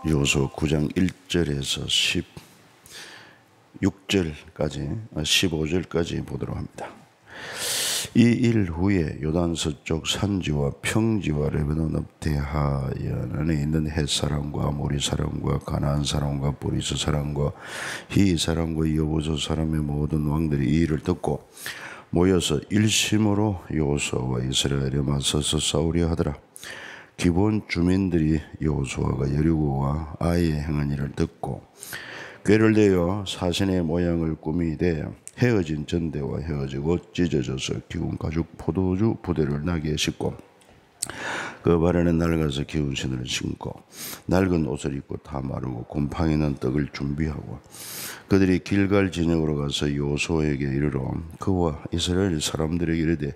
여호수아 9장 1절에서 16절까지 15절까지 보도록 합니다. 이 일 후에 요단 서쪽 산지와 평지와 레바논 앞 대하연안에 있는 헷 사람과 아모리 사람과 가나안 사람과 브리스 사람과 히 사람과 여부스 사람의 모든 왕들이 이 일을 듣고 모여서 일심으로 여호수아와 이스라엘에 맞서서 싸우려 하더라. 기본 주민들이 여호수아가 여리고와 아이에 행한 일을 듣고 꾀를 내어 사신의 모양을 꾸미되 헤어진 전대와 헤어지고 찢어져서 기운 가죽 포도주 부대를 나게 싣고 그 발에는 낡아서 기운 신을 신고 낡은 옷을 입고 다 마르고 곰팡이 난 떡을 준비하고 그들이 길갈 진영으로 가서 여호수아에게 이르러 그와 이스라엘 사람들에게 이르되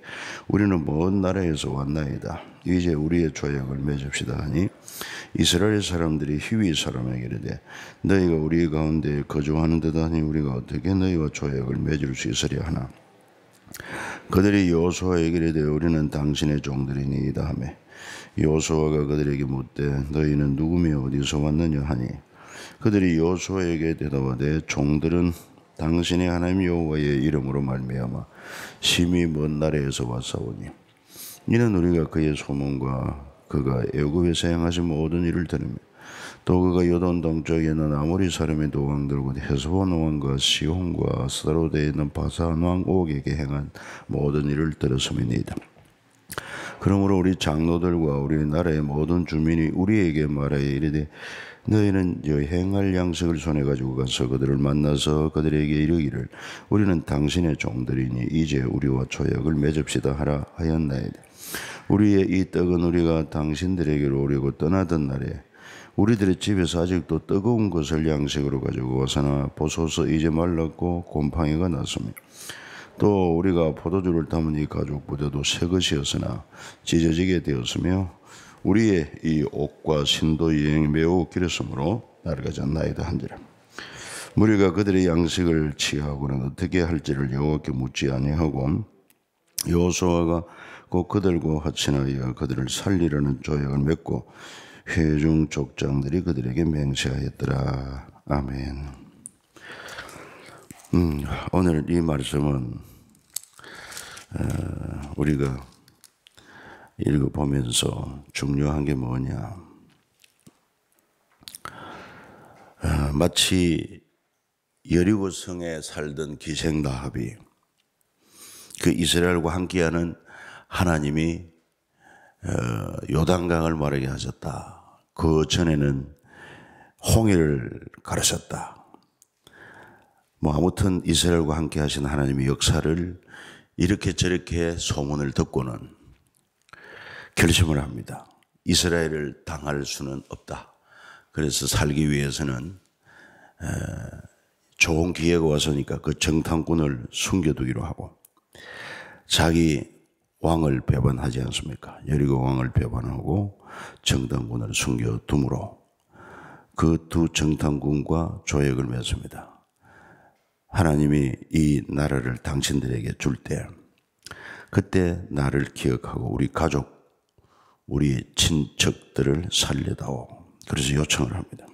우리는 먼 나라에서 왔나이다. 이제 우리의 조약을 맺읍시다 하니 이스라엘 사람들이 히위 사람에게 이르되 너희가 우리 가운데 거주하는 듯 하니 우리가 어떻게 너희와 조약을 맺을 수 있으랴 하나 그들이 여호수아에게 이르되 우리는 당신의 종들이니이다 하며 여호수아가 그들에게 묻되 너희는 누구며 어디서 왔느냐 하니 그들이 여호수아에게 대답하되 종들은 당신의 하나님 여호와의 이름으로 말미암아 심히 먼 나라에서 왔사오니 이는 우리가 그의 소문과 그가 애굽에서 행하신 모든 일을 들으며 또 그가 요단 동쪽에 있는 아모리 사람의 도왕들 곧 헤스본 왕과 시혼과 스다로데에 있는 바산 왕 옥에게 행한 모든 일을 들었음이니이다. 그러므로 우리 장로들과 우리 나라의 모든 주민이 우리에게 말하여 이르되 너희는 여행할 양식을 손에 가지고 가서 그들을 만나서 그들에게 이르기를 우리는 당신의 종들이니 이제 우리와 조약을 맺읍시다 하라 하였나이다. 우리의 이 떡은 우리가 당신들에게로 오려고 떠나던 날에 우리들의 집에서 아직도 뜨거운 것을 양식으로 가지고 와서나 보소서 이제 말랐고 곰팡이가 났으며 또 우리가 포도주를 담은 이 가죽 부대도 새 것이었으나 찢어지게 되었으며 우리의 이 옷과 신도 여행이 매우 길었으므로 낡아지 않나이다 한지라. 무리가 그들의 양식을 취하고는 어떻게 할지를 여호와께 묻지 아니하고 여호수아가 곧 그들과 합친하여 그들을 살리라는 조약을 맺고 회중 족장들이 그들에게 맹세하였더라. 아멘. 오늘 이 말씀은 우리가 읽어보면서 중요한 게 뭐냐, 마치 여리고 성에 살던 기생 라합이 그 이스라엘과 함께하는 하나님이 요단강을 마르게 하셨다. 그 전에는 홍해를 가르셨다. 아무튼 이스라엘과 함께 하신 하나님의 역사를 이렇게 저렇게 소문을 듣고는 결심을 합니다. 이스라엘을 당할 수는 없다. 그래서 살기 위해서는 좋은 기회가 왔으니까 그 정탐꾼을 숨겨두기로 하고 자기 왕을 배반하지 않습니까? 여리고 왕을 배반하고 정탐꾼을 숨겨둠으로 그 두 정탐꾼과 조약을 맺습니다. 하나님이 이 나라를 당신들에게 줄 때 그때 나를 기억하고 우리 가족, 우리 친척들을 살려다오. 그래서 요청을 합니다.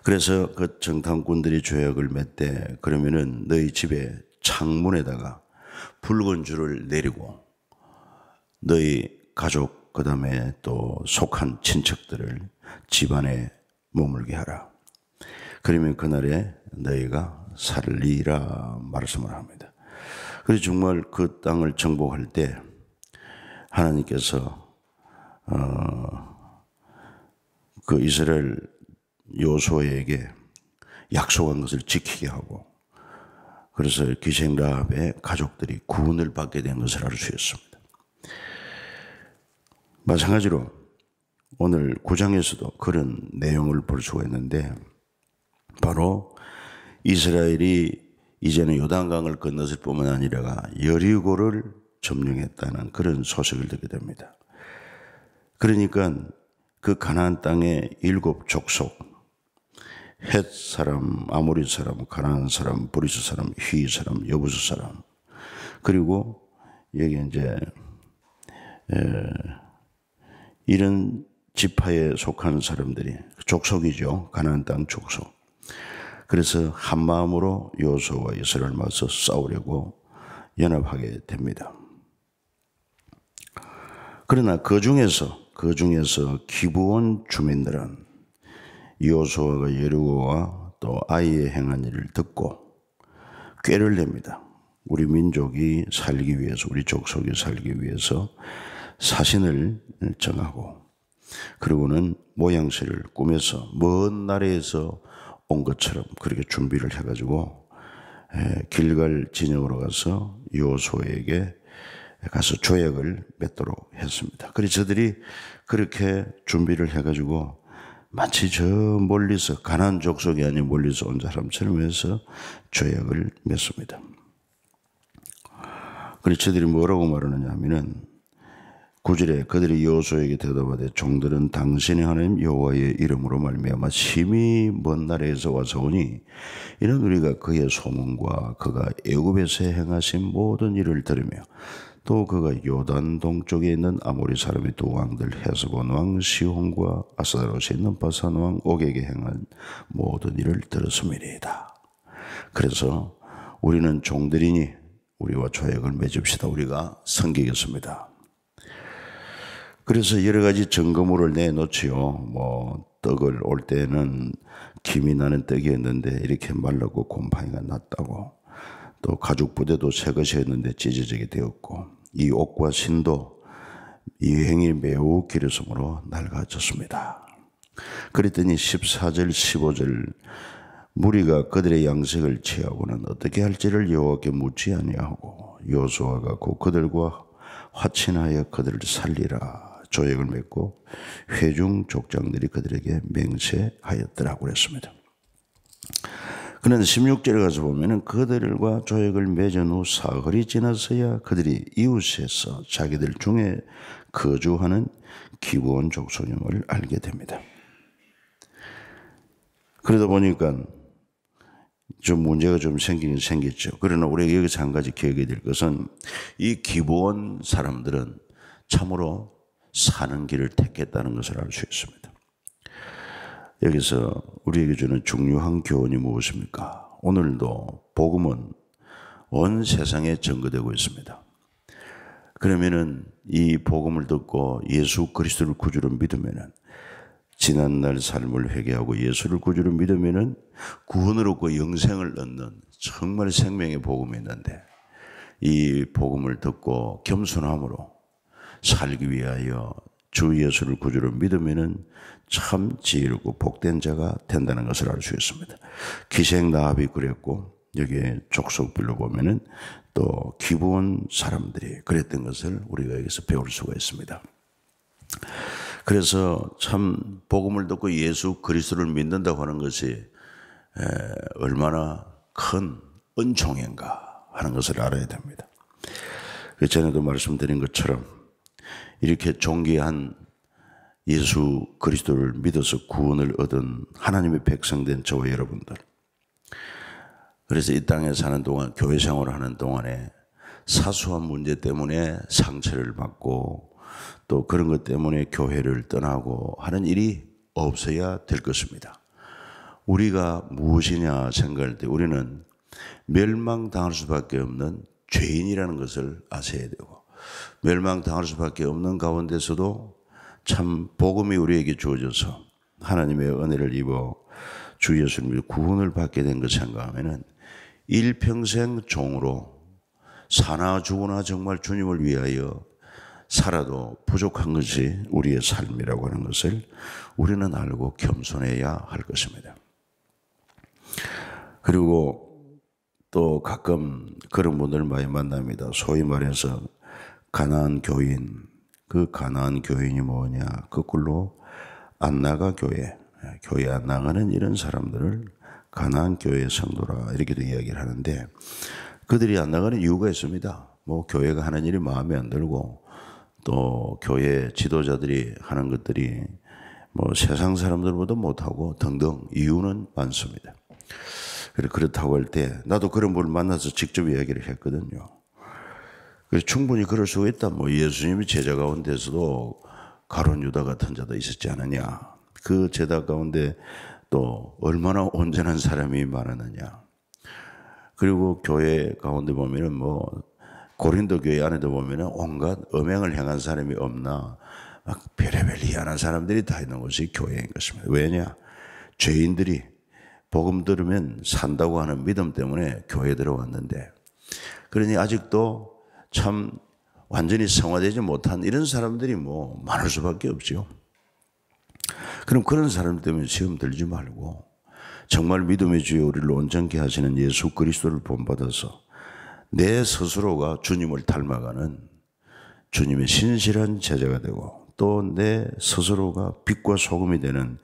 그래서 그 정탐꾼들이 조약을 맺되 그러면은 너희 집에 창문에다가 붉은 줄을 내리고 너희 가족 그 다음에 또 속한 친척들을 집안에 머물게 하라. 그러면 그날에 너희가 살리라 말씀을 합니다. 그래서 정말 그 땅을 정복할 때 하나님께서 그 이스라엘 여호수아에게 약속한 것을 지키게 하고 그래서 기생 라합의 가족들이 구원을 받게 된 것을 알 수 있습니다. 마찬가지로 오늘 9장에서도 그런 내용을 볼 수가 있는데 바로 이스라엘이 이제는 요단강을 건넜을 뿐만 아니라 여리고를 점령했다는 그런 소식을 듣게 됩니다. 그러니까 그 가나안 땅의 7 족속 헷 사람, 아모리 사람, 가나안 사람, 브리스 사람, 히 사람, 여부스 사람 그리고 여기 이제 이런 지파에 속한 사람들이 족속이죠. 가나안 땅 족속. 그래서 한 마음으로 여호수아와 이스라엘을 맞서 싸우려고 연합하게 됩니다. 그러나 그 중에서 기브온 주민들은 여호수아가 여리고와 또 아이의 행한 일을 듣고 꾀를 냅니다. 우리 민족이 살기 위해서, 우리 족속이 살기 위해서 사신을 정하고, 그리고는 모양새를 꾸며서 먼 나라에서 온 것처럼 그렇게 준비를 해가지고 길갈 진영으로 가서 여호수아에게 가서 조약을 맺도록 했습니다. 그래서 저들이 그렇게 준비를 해가지고 마치 저 멀리서, 가나안 족속이 아닌 멀리서 온 사람처럼 해서 조약을 맺습니다. 그래서 저들이 뭐라고 말하느냐 하면은 9절에 그들이 여호수아에게 대답하되 종들은 당신의 하나님 여호와의 이름으로 말미암아 심히 먼 나라에서 와서 오니 이는 우리가 그의 소문과 그가 애굽에서 행하신 모든 일을 들으며 또 그가 요단 동쪽에 있는 아모리 사람의 두 왕들 헤스본 왕 시혼과 아스다롯에 있는 바산 왕 옥에게 행한 모든 일을 들었음이니이다. 그래서 우리는 종들이니 우리와 조약을 맺읍시다. 우리가 섬기겠습니다. 그래서 여러 가지 증거물을 내놓지요. 뭐 떡을 올 때는 김이 나는 떡이었는데 이렇게 말라고 곰팡이가 났다고, 또 가죽 부대도 새 것이었는데 찢어지게 되었고, 이 옷과 신도 이 행이 매우 기르심으로 낡아졌습니다. 그랬더니 14절 15절 무리가 그들의 양색을 취하고는 어떻게 할지를 여호와께 묻지 아니하고 여호수아가 곧 그들과 화친하여 그들을 살리라 조약을 맺고 회중 족장들이 그들에게 맹세하였더라고 그랬습니다. 그런데 16절에 가서 보면은 그들과 조약을 맺은 후 사흘이 지나서야 그들이 이웃에서 자기들 중에 거주하는 기브온 족속임을 알게 됩니다. 그러다 보니까 좀 문제가 좀 생기긴 생겼죠. 그러나 우리가 여기서 한 가지 기억해야 될 것은 이 기브온 사람들은 참으로 사는 길을 택했다는 것을 알 수 있습니다. 여기서 우리에게 주는 중요한 교훈이 무엇입니까? 오늘도 복음은 온 세상에 전거되고 있습니다. 그러면은 이 복음을 듣고 예수 그리스도를 구주로 믿으면은, 지난날 삶을 회개하고 예수를 구주로 믿으면은 구원을 얻고 영생을 얻는 정말 생명의 복음이 있는데, 이 복음을 듣고 겸손함으로 살기 위하여 주 예수를 구주로 믿으면은 참 지혜롭고 복된 자가 된다는 것을 알 수 있습니다. 기생 라합이 그랬고, 여기에 족속별로 보면은 또 기브온 사람들이 그랬던 것을 우리가 여기서 배울 수가 있습니다. 그래서 참 복음을 듣고 예수 그리스도를 믿는다고 하는 것이 얼마나 큰 은총인가 하는 것을 알아야 됩니다. 전에도 말씀드린 것처럼 이렇게 존귀한 예수 그리스도를 믿어서 구원을 얻은 하나님의 백성된 저와 여러분들, 그래서 이 땅에 사는 동안, 교회 생활을 하는 동안에 사소한 문제 때문에 상처를 받고 또 그런 것 때문에 교회를 떠나고 하는 일이 없어야 될 것입니다. 우리가 무엇이냐 생각할 때 우리는 멸망당할 수밖에 없는 죄인이라는 것을 아셔야 되고, 멸망당할 수밖에 없는 가운데서도 참 복음이 우리에게 주어져서 하나님의 은혜를 입어 주 예수를 믿어 구원을 받게 된 것 생각하면은 일평생 종으로 사나 죽으나 정말 주님을 위하여 살아도 부족한 것이 우리의 삶이라고 하는 것을 우리는 알고 겸손해야 할 것입니다. 그리고 또 가끔 그런 분들 많이 만납니다. 소위 말해서 가나안 교인, 그 가나안 교인이 뭐냐, 거꾸로 안 나가 교회 안 나가는 이런 사람들을 가나안 교회 성도라 이렇게도 이야기를 하는데, 그들이 안 나가는 이유가 있습니다. 뭐 교회가 하는 일이 마음에 안 들고, 또 교회 지도자들이 하는 것들이 뭐 세상 사람들보다 못하고 등등 이유는 많습니다. 그렇다고 할 때 나도 그런 분을 만나서 직접 이야기를 했거든요. 그래서 충분히 그럴 수가 있다. 뭐 예수님이 제자 가운데서도 가룟 유다 같은 자도 있었지 않느냐. 그 제자 가운데 또 얼마나 온전한 사람이 많았느냐. 그리고 교회 가운데 보면은 뭐 고린도 교회 안에도 보면은 온갖 음행을 행한 사람이 없나 막 별의별 희한한 사람들이 다 있는 것이 교회인 것입니다. 왜냐? 죄인들이 복음 들으면 산다고 하는 믿음 때문에 교회에 들어왔는데, 그러니 아직도 참 완전히 성화되지 못한 이런 사람들이 뭐 많을 수밖에 없죠. 그럼 그런 사람들 때문에 시험 들지 말고 정말 믿음의 주여 우리를 온전케 하시는 예수 그리스도를 본받아서 내 스스로가 주님을 닮아가는 주님의 신실한 제자가 되고 또 내 스스로가 빛과 소금이 되는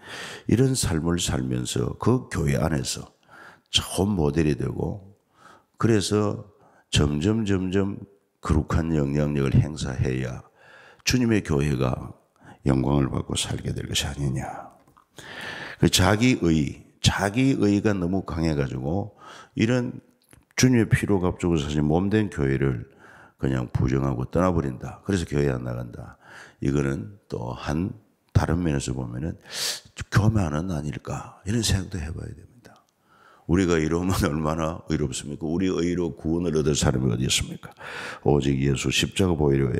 이런 삶을 살면서 그 교회 안에서 좋은 모델이 되고, 그래서 점점 거룩한 영향력을 행사해야 주님의 교회가 영광을 받고 살게 될 것이 아니냐. 그 자기의가 너무 강해가지고 이런 주님의 피로 값주고 사실 몸된 교회를 그냥 부정하고 떠나버린다. 그래서 교회 안 나간다. 이거는 또 한 다른 면에서 보면은 교만은 아닐까 이런 생각도 해봐야 됩니다. 우리가 이러면 얼마나 의롭습니까? 우리 의로 구원을 얻을 사람이 어디 있습니까? 오직 예수 십자가 보혈의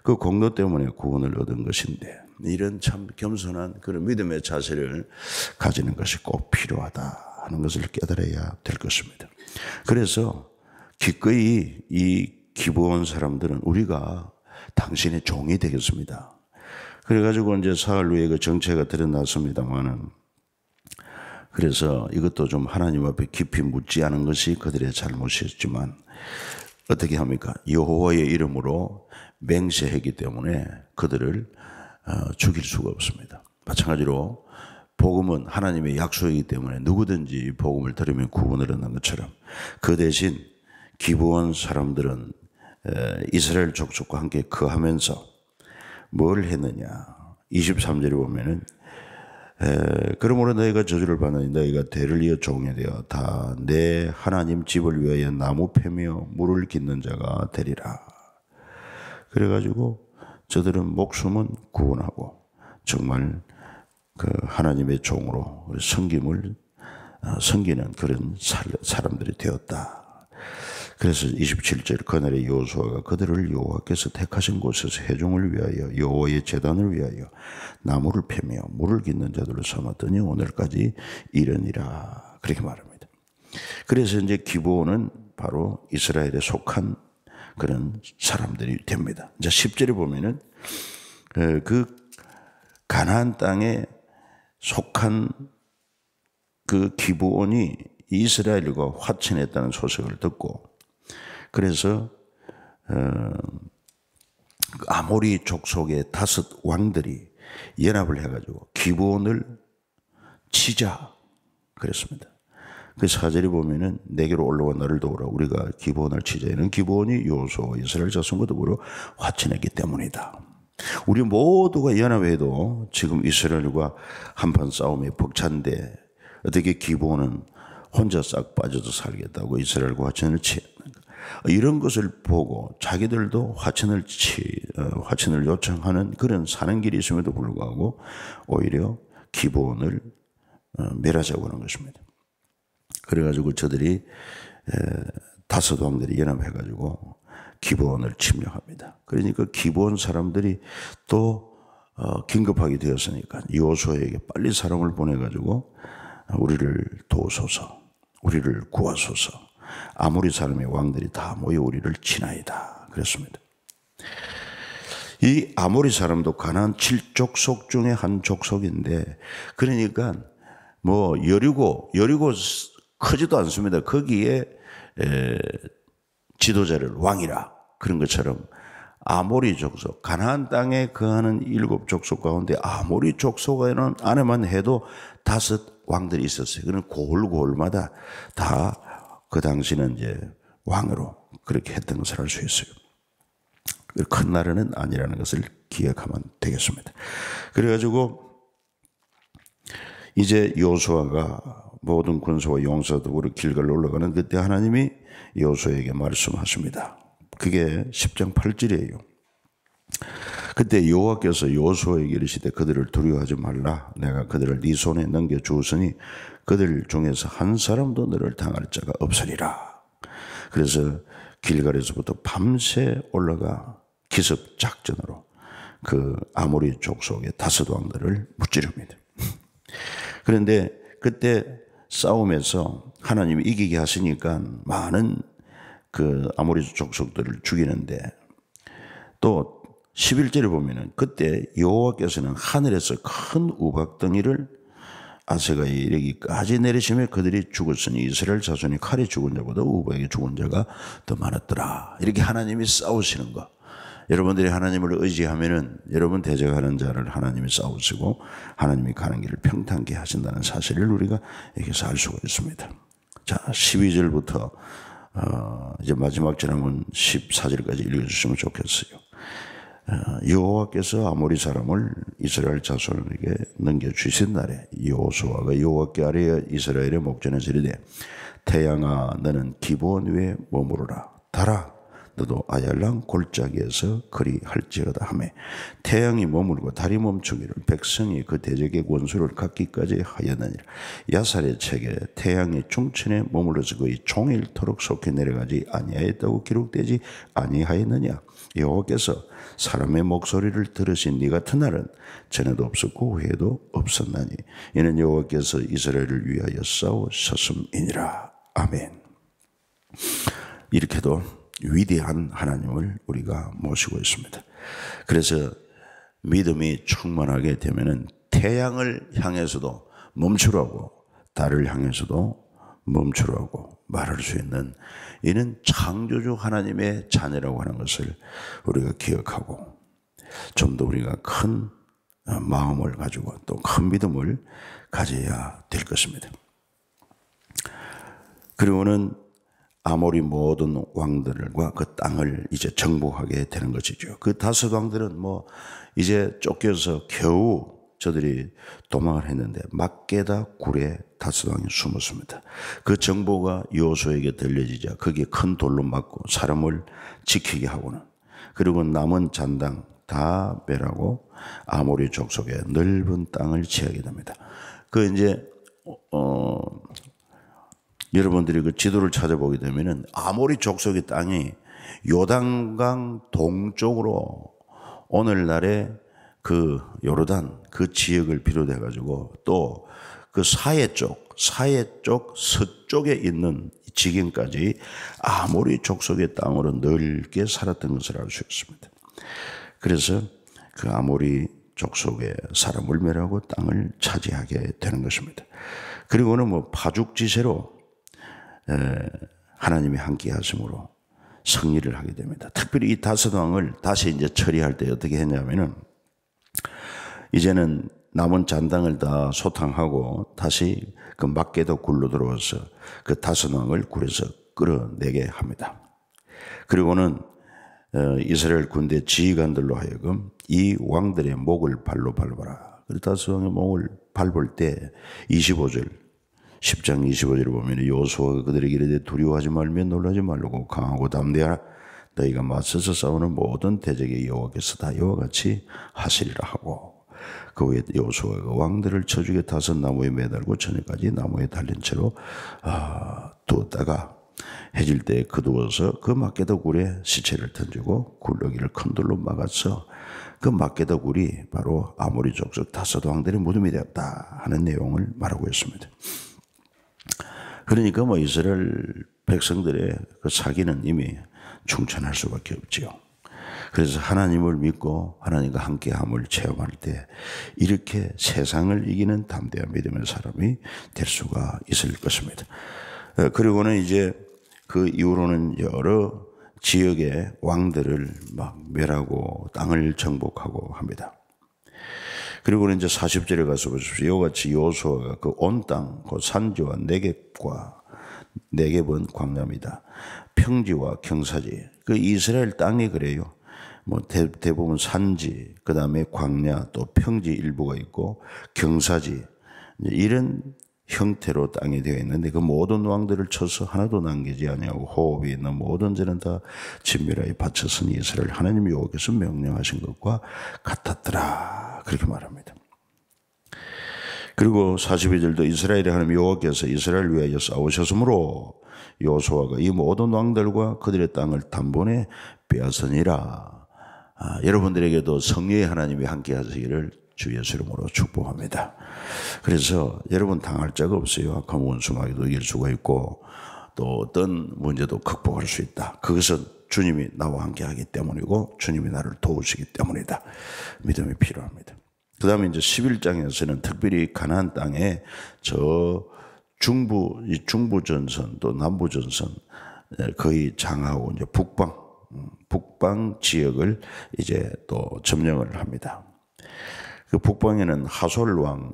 그 공로 때문에 구원을 얻은 것인데, 이런 참 겸손한 그런 믿음의 자세를 가지는 것이 꼭 필요하다 하는 것을 깨달아야 될 것입니다. 그래서 기꺼이 이 기브온 사람들은 우리가 당신의 종이 되겠습니다. 그래가지고 이제 사흘 후에 그 정체가 드러났습니다만은, 그래서 이것도 좀 하나님 앞에 깊이 묻지 않은 것이 그들의 잘못이었지만 어떻게 합니까? 여호와의 이름으로 맹세했기 때문에 그들을 죽일 수가 없습니다. 마찬가지로 복음은 하나님의 약속이기 때문에 누구든지 복음을 들으면 구원을 얻는 것처럼 그 대신 기브온 사람들은 이스라엘 족속과 함께 거하면서 뭘 했느냐. 23절에 보면은 그러므로 너희가 저주를 받으니 너희가 대를 이어 종이 되어 다 내 하나님 집을 위하여 나무 패며 물을 깃는 자가 되리라. 그래가지고 저들은 목숨은 구원하고 정말 그 하나님의 종으로 섬기는 그런 사람들이 되었다. 그래서 27절 그날에 여호수아가 그들을 여호와께서 택하신 곳에서 회중을 위하여 여호와의 제단을 위하여 나무를 패며 물을 깃는 자들로 삼았더니 오늘까지 이르니라. 그렇게 말합니다. 그래서 이제 기브온은 바로 이스라엘에 속한 그런 사람들이 됩니다. 이제 10절에 보면은 그 가나안 땅에 속한 그 기브온이 이스라엘과 화친했다는 소식을 듣고, 그래서 아모리 족속의 5 왕들이 연합을 해가지고 기브온을 치자 그랬습니다. 그 4절에 보면은 내게로 올라와 나를 도우라. 우리가 기브온을 치자. 이는 기브온이 여호수아와 이스라엘 자손과 더불어 화친했기 때문이다. 우리 모두가 연합해도 지금 이스라엘과 한판 싸움에 벅찬데 어떻게 기브온은 혼자 싹 빠져서 살겠다고 이스라엘과 화친을 취했는가. 이런 것을 보고 자기들도 화친을 요청하는 그런 사는 길이 있음에도 불구하고 오히려 기브온을 멸하자고 하는 것입니다. 그래가지고 저들이 5 왕들이 연합해가지고 기브온을 침략합니다. 그러니까 기브온 사람들이 또 긴급하게 되었으니까 여호수아에게 빨리 사람을 보내가지고 우리를 도우소서, 우리를 구하소서. 아모리 사람의 왕들이 다 모여 우리를 치나이다 그랬습니다. 이 아모리 사람도 가나안 7족속 중에 한 족속인데, 그러니까 뭐 여리고 크지도 않습니다. 거기에 지도자를 왕이라 그런 것처럼 아모리 족속, 가나안 땅에 거하는 7 족속 가운데 아모리 족속 안에만 해도 5 왕들이 있었어요. 그런 골마다 다 그 당시는 이제 왕으로 그렇게 했던 것을 알 수 있어요. 큰 나라는 아니라는 것을 기억하면 되겠습니다. 그래가지고 이제 여호수아가 모든 군사와 용사들로 길갈로 올라가는 그때 하나님이 여호수아에게 말씀하십니다. 그게 10장 8절이에요. 그때 여호와께서 여호수아에게 이르시되 그들을 두려워하지 말라. 내가 그들을 네 손에 넘겨 주었으니 그들 중에서 한 사람도 너를 당할 자가 없으리라. 그래서 길갈에서부터 밤새 올라가 기습 작전으로 그 아모리 족속의 다섯 왕들을 무찌릅니다. 그런데 그때 싸움에서 하나님이 이기게 하시니까 많은 그 아모리 족속들을 죽이는데, 또 11절에 보면은 그때 여호와께서는 하늘에서 큰 우박덩이를 아세가에 이르기까지 내리시며 그들이 죽었으니 이스라엘 자손이 칼에 죽은 자보다 우박에 죽은 자가 더 많았더라. 이렇게 하나님이 싸우시는 거. 여러분들이 하나님을 의지하면은 여러분 대적하는 자를 하나님이 싸우시고 하나님이 가는 길을 평탄케 하신다는 사실을 우리가 여기서 알 수가 있습니다. 자, 12절부터 이제 마지막 절은 14절까지 읽어주시면 좋겠어요. 여호와께서 아모리 사람을 이스라엘 자손에게 넘겨주신 날에 여호수아가 여호와께 아뢰어 이스라엘의 목전에서 이르되 태양아 너는 기브온 위에 머무르라. 달아 너도 아얄랑 골짜기에서 그리할지어다 하매 태양이 머물고 달이 멈추기를 백성이 그 대적의 원수를 갖기까지 하였느니라. 야살의 책에 태양이 중천에 머물러서 거의 종일토록 속히 내려가지 아니하였다고 기록되지 아니하였느냐. 여호와께서 사람의 목소리를 들으신 네 같은 날은 전에도 없었고 후에도 없었나니 이는 여호와께서 이스라엘을 위하여 싸우셨음이니라. 아멘. 이렇게도 위대한 하나님을 우리가 모시고 있습니다. 그래서 믿음이 충만하게 되면은 태양을 향해서도 멈추라고 달을 향해서도 멈추라고 말할 수 있는, 이는 창조주 하나님의 자녀라고 하는 것을 우리가 기억하고 좀 더 우리가 큰 마음을 가지고 또 큰 믿음을 가져야 될 것입니다. 그리고는 아모리 모든 왕들과 그 땅을 이제 정복하게 되는 것이죠. 그 다섯 왕들은 뭐 이제 쫓겨서 겨우 저들이 도망을 했는데 막게다 굴에 다섯 왕이 숨었습니다. 그 정보가 여호수아에게 들려지자 거기에 큰 돌로 맞고 사람을 지키게 하고는, 그리고 남은 잔당 다 멸하고 아모리 족속의 넓은 땅을 취하게 됩니다. 그 이제 여러분들이 그 지도를 찾아보게 되면은 아모리 족속의 땅이 요단강 동쪽으로 오늘날의 그 요르단 그 지역을 비롯해 가지고 또 그 사해 쪽 서쪽에 있는 지경까지 아모리 족속의 땅으로 넓게 살았던 것을 알 수 있습니다. 그래서 그 아모리 족속의 사람을 멸하고 땅을 차지하게 되는 것입니다. 그리고는 뭐 파죽지세로 하나님이 함께 하심으로 승리를 하게 됩니다. 특별히 이 다섯 왕을 다시 이제 처리할 때 어떻게 했냐면은 이제는 남은 잔당을 다 소탕하고 다시 그 막게도 굴로 들어와서 그 다섯 왕을 굴에서 끌어내게 합니다. 그리고는 이스라엘 군대 지휘관들로 하여금 이 왕들의 목을 발로 밟아라. 그 다섯 왕의 목을 밟을 때 25절 10장 25절을 보면 여호수아가 그들에게 이르되 두려워하지 말며 놀라지 말고 강하고 담대하라. 너희가 맞서서 싸우는 모든 대적의 여호와께서 다 이와 같이 하시리라 하고, 그 후에 여호수아가 왕들을 쳐죽여 다섯 나무에 매달고 저녁까지 나무에 달린 채로 두었다가 해질 때 거두어서 그 막게도 굴에 시체를 던지고 굴러기를 큰 돌로 막아서 그 막게도 굴이 바로 아모리 족속 다섯 왕들의 무덤이 되었다 하는 내용을 말하고 있습니다. 그러니까 뭐 이스라엘 백성들의 그 사기는 이미 충천할 수밖에 없지요. 그래서 하나님을 믿고 하나님과 함께함을 체험할 때 이렇게 세상을 이기는 담대한 믿음의 사람이 될 수가 있을 것입니다. 그리고는 이제 그 이후로는 여러 지역의 왕들을 막 멸하고 땅을 정복하고 합니다. 그리고는 이제 40절에 가서 보십시오. 이와 같이 여호수아가 그 온 땅, 그 산지와 네겝은 광야입니다. 평지와 경사지. 그 이스라엘 땅이 그래요. 뭐 대부분 산지, 그 다음에 광야, 또 평지 일부가 있고 경사지, 이런 형태로 땅이 되어 있는데 그 모든 왕들을 쳐서 하나도 남기지 아니하고 호흡이 있는 모든 죄는 다 진멸하여 바쳤으니 이스라엘 하나님 여호와께서 명령하신 것과 같았더라. 그렇게 말합니다. 그리고 42절도 이스라엘의 하나님 여호와께서 이스라엘을 위하여 싸우셨으므로 여호수아가 이 모든 왕들과 그들의 땅을 단번에 빼앗으니라. 여러분들에게도 성령의 하나님이 함께 하시기를 주 예수 이름으로 축복합니다. 그래서 여러분 당할 자가 없어요. 악한 원수마귀도 이길 수가 있고 또 어떤 문제도 극복할 수 있다. 그것은 주님이 나와 함께 하기 때문이고 주님이 나를 도우시기 때문이다. 믿음이 필요합니다. 그 다음에 이제 11장에서는 특별히 가나안 땅에 저 중부전선 또 남부전선 거의 장하고 이제 북방 지역을 이제 또 점령을 합니다. 그 북방에는 하솔 왕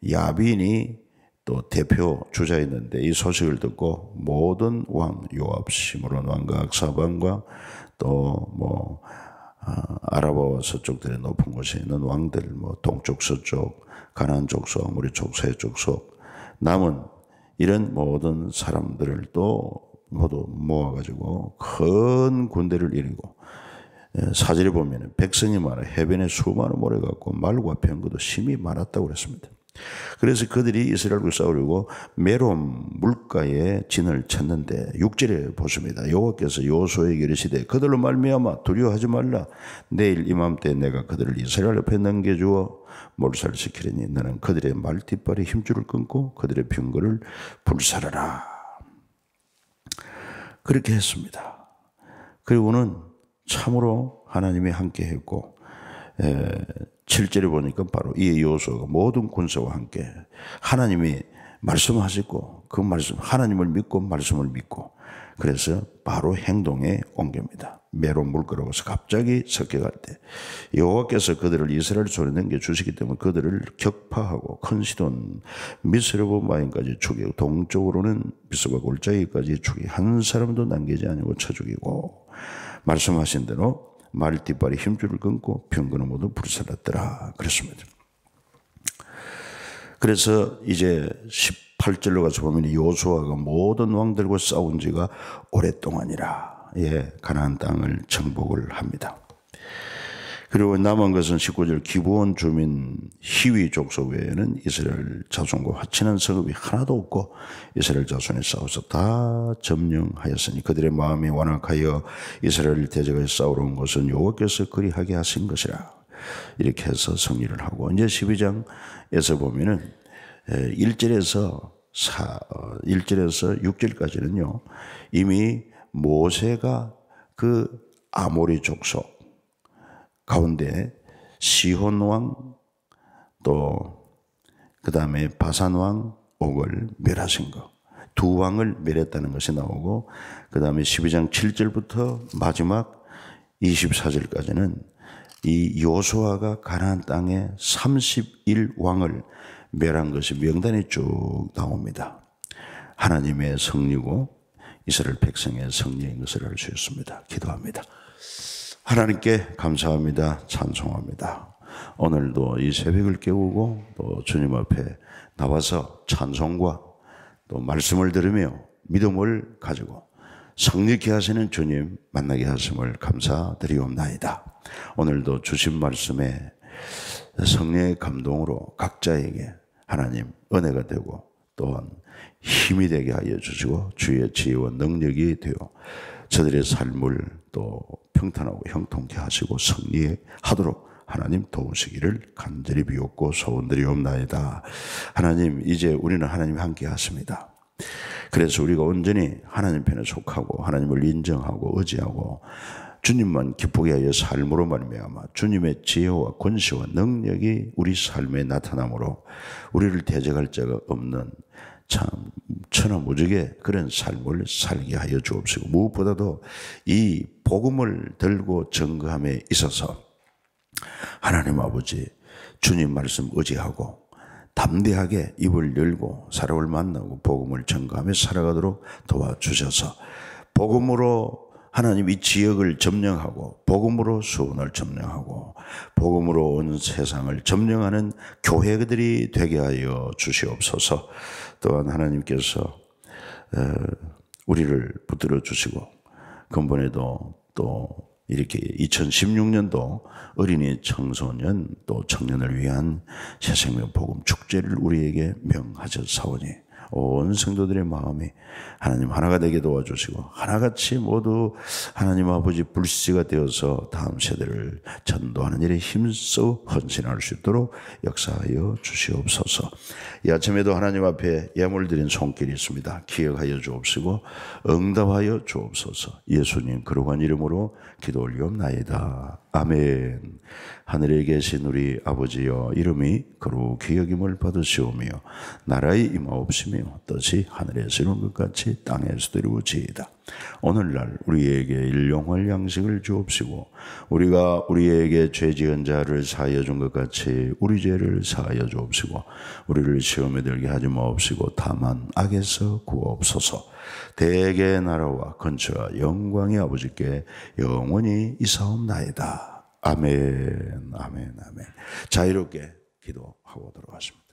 야빈이 또 대표 주자였는데 이 소식을 듣고 모든 왕 요압, 시므론 왕과 악사반과 또 아라바와 서쪽들의 높은 곳에 있는 왕들 동쪽 서쪽 가나안 족속 아모리 족 서쪽 속 남은 이런 모든 사람들을 또 모두 모아가지고 큰 군대를 이루고 사절에 보면 백성이 많아 해변에 수많은 모래가 있고 말과 병거도 심히 많았다고 그랬습니다. 그래서 그들이 이스라엘과 싸우려고 메롬 물가에 진을 쳤는데 6절에 보십니다. 여호와께서 여호수아에게 이르시되 그들로 말미암아 두려워하지 말라. 내일 이맘때 내가 그들을 이스라엘 앞에 넘겨주어 몰살시키리니 너는 그들의 말띠발에 힘줄을 끊고 그들의 병거를 불살라라. 그렇게 했습니다. 그리고는 참으로 하나님이 함께 했고 7절에 보니까 바로 이 여호수아가 모든 군사와 함께 하나님이 말씀하시고 그 말씀 하나님을 믿고 말씀을 믿고 그래서 바로 행동에 옮깁니다. 메론 물가로 가서 갑자기 섞여갈 때 여호와께서 그들을 이스라엘 손에 넘겨주시기 때문에 그들을 격파하고 큰 시돈 미스레보마임까지 죽이고 동쪽으로는 비스바 골짜기까지 죽이고 한 사람도 남기지 아니고 쳐 죽이고 말씀하신 대로 말띠발에 힘줄을 끊고 병거는 모두 불살랐더라 그랬습니다. 그래서 이제 18절로 가서 보면 여호수아가 모든 왕들과 싸운 지가 오랫동안이라 가나안 땅을 정복을 합니다. 그리고 남은 것은 19절 기브온 주민 히위 족속 외에는 이스라엘 자손과 화친한 성읍이 하나도 없고 이스라엘 자손이 싸워서 다 점령하였으니 그들의 마음이 완악하여 이스라엘을 대적하여 싸우러 온 것은 여호와께서 그리하게 하신 것이라. 이렇게 해서 승리를 하고 이제 12장에서 보면은 1절에서 6절까지는요 이미 모세가 그 아모리 족속 가운데 시혼 왕 또 그 다음에 바산 왕 옥을 멸하신 것 두 왕을 멸했다는 것이 나오고 그 다음에 12장 7절부터 마지막 24절까지는 이 여호수아가 가나안 땅에 31왕을 멸한 것이 명단이 쭉 나옵니다. 하나님의 승리고 이스라엘 백성의 승리인 것을 알 수 있습니다. 기도합니다. 하나님께 감사합니다. 찬송합니다. 오늘도 이 새벽을 깨우고 또 주님 앞에 나와서 찬송과 또 말씀을 들으며 믿음을 가지고 성령케 하시는 주님 만나게 하심을 감사드리옵나이다. 오늘도 주신 말씀에 성령의 감동으로 각자에게 하나님 은혜가 되고 또한 힘이 되게 하여 주시고 주의 지혜와 능력이 되어 저들의 삶을 또 평탄하고 형통케 하시고 승리하도록 하나님 도우시기를 간절히 비옵고 소원드리옵나이다. 하나님 이제 우리는 하나님 함께 하십니다. 그래서 우리가 온전히 하나님 편에 속하고 하나님을 인정하고 의지하고 주님만 기쁘게 하여 삶으로 말미암아 주님의 지혜와 권세와 능력이 우리 삶에 나타나므로 우리를 대적할 자가 없는 참 천하무적의 그런 삶을 살게 하여 주옵시고 무엇보다도 이 복음을 들고 증거함에 있어서 하나님 아버지 주님 말씀 의지하고 담대하게 입을 열고 사람을 만나고 복음을 증거하며 살아가도록 도와주셔서 복음으로 하나님 이 지역을 점령하고 복음으로 수원을 점령하고 복음으로 온 세상을 점령하는 교회들이 되게 하여 주시옵소서. 또한 하나님께서 우리를 붙들어 주시고 근본에도 또 이렇게 2016년도 어린이 청소년 또 청년을 위한 새생명 복음 축제를 우리에게 명하셨사오니 온 성도들의 마음이 하나님 하나가 되게 도와주시고 하나같이 모두 하나님 아버지 불씨가 되어서 다음 세대를 전도하는 일에 힘써 헌신할 수 있도록 역사하여 주시옵소서. 이 아침에도 하나님 앞에 예물 드린 손길이 있습니다. 기억하여 주옵시고 응답하여 주옵소서. 예수님 거룩한 이름으로 기도 올리옵나이다. 아멘. 하늘에 계신 우리 아버지여 이름이 거룩히 여김을 받으시오며 나라의 임하옵시며 뜻이 하늘에서 이룬 것 같이 땅에서도 이루어지이다. 오늘날 우리에게 일용할 양식을 주옵시고 우리가 우리에게 죄 지은 자를 사하여 준 것 같이 우리 죄를 사하여 주옵시고 우리를 시험에 들게 하지 마옵시고 다만 악에서 구하옵소서. 대개 나라와 건처와 영광의 아버지께 영원히 이사옵나이다. 아멘, 아멘, 아멘. 자유롭게 기도하고 들어가십니다.